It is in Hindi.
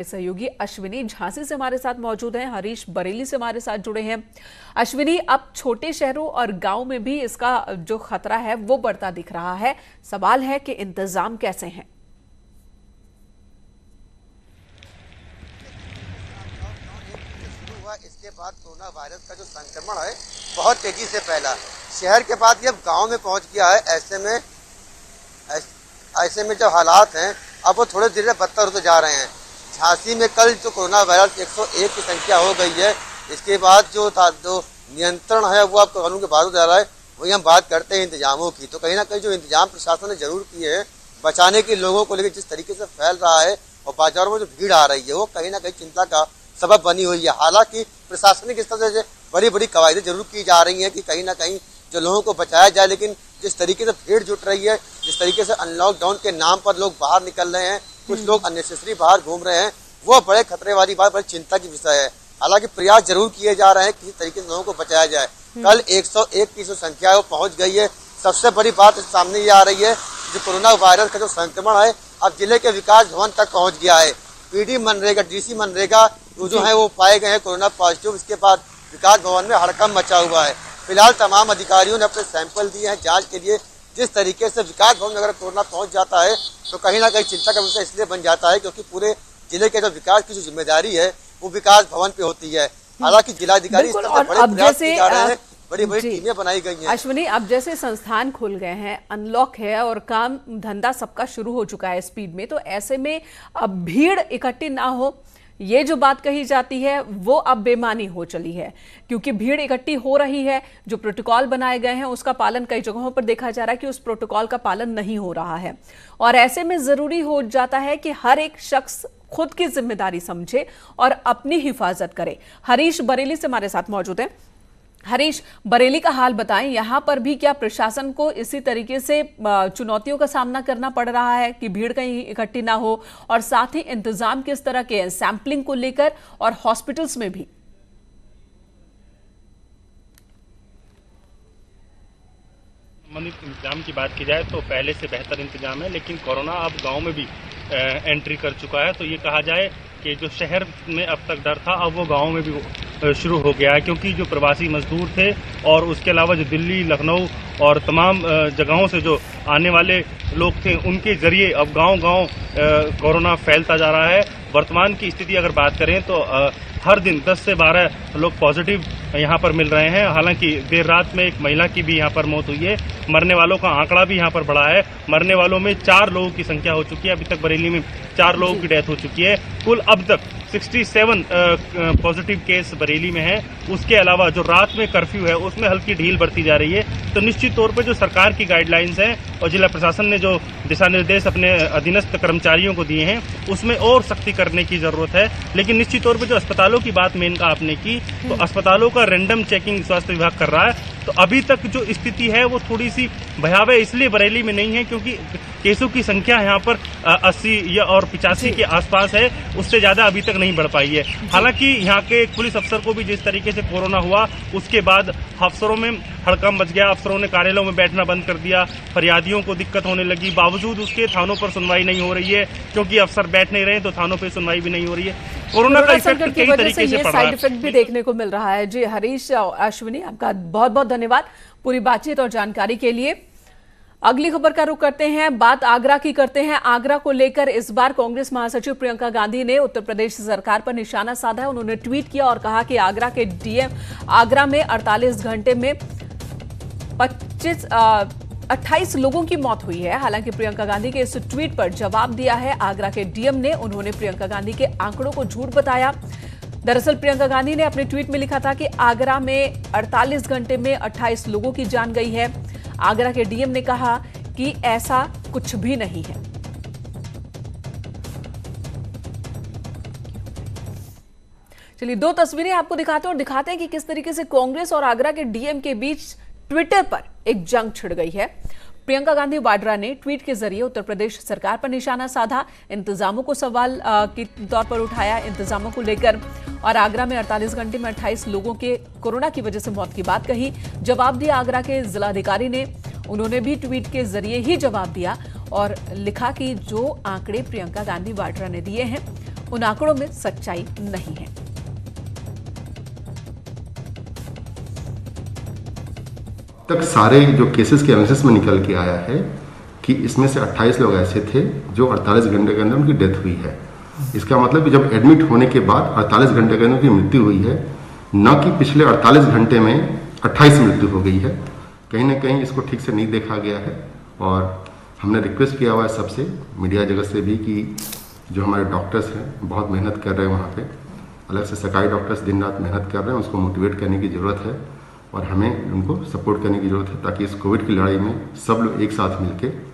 सहयोगी अश्विनी झांसी से हमारे साथ मौजूद हैं, हरीश बरेली से हमारे साथ जुड़े हैं। अश्विनी, अब छोटे शहरों और गांव में भी इसका जो खतरा है वो बढ़ता दिख रहा है। सवाल है कि इंतजाम कैसे हैं? इसके बाद कोरोना वायरस का जो संक्रमण है बहुत तेजी से फैला, शहर के बाद ये अब गाँव में पहुंच गया है। ऐसे में जो हालात हैं अब वो थोड़े धीरे बदतर होते जा रहे हैं। झांसी में कल जो कोरोना वायरस 101 की संख्या हो गई है, इसके बाद जो नियंत्रण है वो अब कानून के बाहर जा रहा है। वही हम बात करते हैं इंतजामों की, तो कहीं ना कहीं जो इंतजाम प्रशासन ने जरूर किए हैं बचाने के लोगों को, लेकिन जिस तरीके से फैल रहा है और बाजारों में जो भीड़ आ रही है वो कहीं ना कहीं चिंता का सबब बनी हुई है। हालांकि प्रशासनिक स्तर से बड़ी बड़ी कवायदें जरूर की जा रही हैं कि कहीं ना कहीं जो लोगों को बचाया जाए, लेकिन जिस तरीके से भीड़ जुट रही है, जिस तरीके से अनलॉकडाउन के नाम पर लोग बाहर निकल रहे हैं, कुछ लोग अननेसेसरी बाहर घूम रहे हैं, वो बड़े खतरे वाली बात, बड़ी चिंता की विषय है। हालांकि प्रयास जरूर किए जा रहे हैं किसी तरीके से लोगों को बचाया जाए। कल 101 की जो संख्या है वो पहुंच गई है। सबसे बड़ी बात सामने ये आ रही है, जो कोरोना वायरस का जो संक्रमण है अब जिले के विकास भवन तक पहुंच गया है। पीडी मनरेगा, डीसी मनरेगा जो है वो पाए गए हैं कोरोना पॉजिटिव। इसके बाद विकास भवन में हड़कंप मचा हुआ है। फिलहाल तमाम अधिकारियों ने अपने सैंपल दिए हैं जांच के लिए। जिस तरीके से विकास भवन में अगर कोरोना पहुंच जाता है तो कहीं ना कहीं चिंता का विषय इसलिए बन जाता है क्योंकि पूरे जिले के जो विकास की जो जिम्मेदारी है वो विकास भवन पे होती है। हालांकि जिलाधिकारी इस तरह से बड़े प्रयास किए जा रहे हैं, बड़ी बड़ी टीमें बनाई गई हैं। अश्विनी, अब जैसे संस्थान खुल गए हैं, अनलॉक है और काम धंधा सबका शुरू हो चुका है स्पीड में, तो ऐसे में अब भीड़ इकट्ठी ना हो, ये जो बात कही जाती है वो अब बेमानी हो चली है, क्योंकि भीड़ इकट्ठी हो रही है। जो प्रोटोकॉल बनाए गए हैं उसका पालन कई जगहों पर देखा जा रहा है कि उस प्रोटोकॉल का पालन नहीं हो रहा है, और ऐसे में जरूरी हो जाता है कि हर एक शख्स खुद की जिम्मेदारी समझे और अपनी हिफाजत करे। हरीश बरेली से हमारे साथ मौजूद हैं। हरीश, बरेली का हाल बताएं, यहां पर भी क्या प्रशासन को इसी तरीके से चुनौतियों का सामना करना पड़ रहा है कि भीड़ कहीं इकट्ठी ना हो, और साथ ही इंतजाम किस तरह के हैं सैंपलिंग को लेकर और हॉस्पिटल्स में भी? संबंधित इंतजाम की बात की जाए तो पहले से बेहतर इंतजाम है, लेकिन कोरोना अब गांव में भी एंट्री कर चुका है। तो ये कहा जाए कि जो शहर में अब तक डर था अब वो गांव में भी शुरू हो गया है, क्योंकि जो प्रवासी मजदूर थे और उसके अलावा जो दिल्ली, लखनऊ और तमाम जगहों से जो आने वाले लोग थे उनके जरिए अब गांव-गांव कोरोना फैलता जा रहा है। वर्तमान की स्थिति अगर बात करें तो हर दिन 10 से 12 लोग पॉजिटिव यहाँ पर मिल रहे हैं। हालांकि देर रात में एक महिला की भी यहाँ पर मौत हुई है। मरने वालों का आंकड़ा भी यहाँ पर बढ़ा है। मरने वालों में 4 लोगों की संख्या हो चुकी है। अभी तक बरेली में 4 लोगों की डेथ हो चुकी है। कुल अब तक 67 पॉजिटिव केस बरेली में है। उसके अलावा जो रात में कर्फ्यू है उसमें हल्की ढील बरती जा रही है। तो निश्चित तौर पर जो सरकार की गाइडलाइंस है और जिला प्रशासन ने जो दिशा निर्देश अपने अधीनस्थ कर्मचारियों को दिए हैं उसमें और सख्ती करने की जरूरत है। लेकिन निश्चित तौर पर जो अस्पतालों की बात मेन का आपने की, तो अस्पतालों का रैंडम चेकिंग स्वास्थ्य विभाग कर रहा है। तो अभी तक जो स्थिति है वो थोड़ी सी भयावह इसलिए बरेली में नहीं है क्योंकि केसों की संख्या यहाँ पर 80 या और 85 के आसपास है, उससे ज्यादा अभी तक नहीं बढ़ पाई है। हालांकि यहाँ के पुलिस अफसर को भी जिस तरीके से कोरोना हुआ उसके बाद अफसरों में हड़कंप मच गया। अफसरों ने कार्यालयों में बैठना बंद कर दिया, फरियादियों को दिक्कत होने लगी। बावजूद उसके थानों पर सुनवाई नहीं हो रही है क्योंकि अफसर बैठ नहीं रहे तो थानों पर सुनवाई भी नहीं हो रही है। कोरोना का इफेक्ट कई तरीके से पड़ रहा है, साइड इफेक्ट भी देखने को मिल रहा है। जी हरीश, अश्विनी, आपका बहुत बहुत धन्यवाद पूरी बातचीत और जानकारी के लिए। अगली खबर का रुख करते हैं, बात आगरा की करते हैं। आगरा को लेकर इस बार कांग्रेस महासचिव प्रियंका गांधी ने उत्तर प्रदेश सरकार पर निशाना साधा है। उन्होंने ट्वीट किया और कहा कि आगरा के डीएम आगरा में 48 घंटे में 28 लोगों की मौत हुई है। हालांकि प्रियंका गांधी के इस ट्वीट पर जवाब दिया है आगरा के डीएम ने। उन्होंने प्रियंका गांधी के आंकड़ों को झूठ बताया। दरअसल प्रियंका गांधी ने अपने ट्वीट में लिखा था कि आगरा में 48 घंटे में 28 लोगों की जान गई है। आगरा के डीएम ने कहा कि ऐसा कुछ भी नहीं है। चलिए 2 तस्वीरें आपको दिखाते हैं और दिखाते हैं कि किस तरीके से कांग्रेस और आगरा के डीएम के बीच ट्विटर पर एक जंग छिड़ गई है। प्रियंका गांधी वाड्रा ने ट्वीट के जरिए उत्तर प्रदेश सरकार पर निशाना साधा, इंतजामों को सवाल के तौर पर उठाया, इंतजामों को लेकर, और आगरा में 48 घंटे में 28 लोगों के कोरोना की वजह से मौत की बात कही। जवाब दिया आगरा के जिलाधिकारी ने। उन्होंने भी ट्वीट के जरिए ही जवाब दिया और लिखा कि जो आंकड़े प्रियंका गांधी वाड्रा ने दिए हैं उन आंकड़ों में सच्चाई नहीं है। तक सारे जो केसेस के एनालिसिस में निकल के आया है कि इसमें से 28 लोग ऐसे थे जो 48 घंटे के अंदर उनकी डेथ हुई है। इसका मतलब कि जब एडमिट होने के बाद 48 घंटे के अंदर उनकी मृत्यु हुई है, न कि पिछले 48 घंटे में 28 मृत्यु हो गई है। कहीं ना कहीं इसको ठीक से नहीं देखा गया है और हमने रिक्वेस्ट किया हुआ है सबसे, मीडिया जगत से भी, कि जो हमारे डॉक्टर्स हैं बहुत मेहनत कर रहे हैं, वहाँ पे अलग से सरकारी डॉक्टर्स दिन रात मेहनत कर रहे हैं, उसको मोटिवेट करने की ज़रूरत है और हमें उनको सपोर्ट करने की ज़रूरत है ताकि इस कोविड की लड़ाई में सब लोग एक साथ मिलकर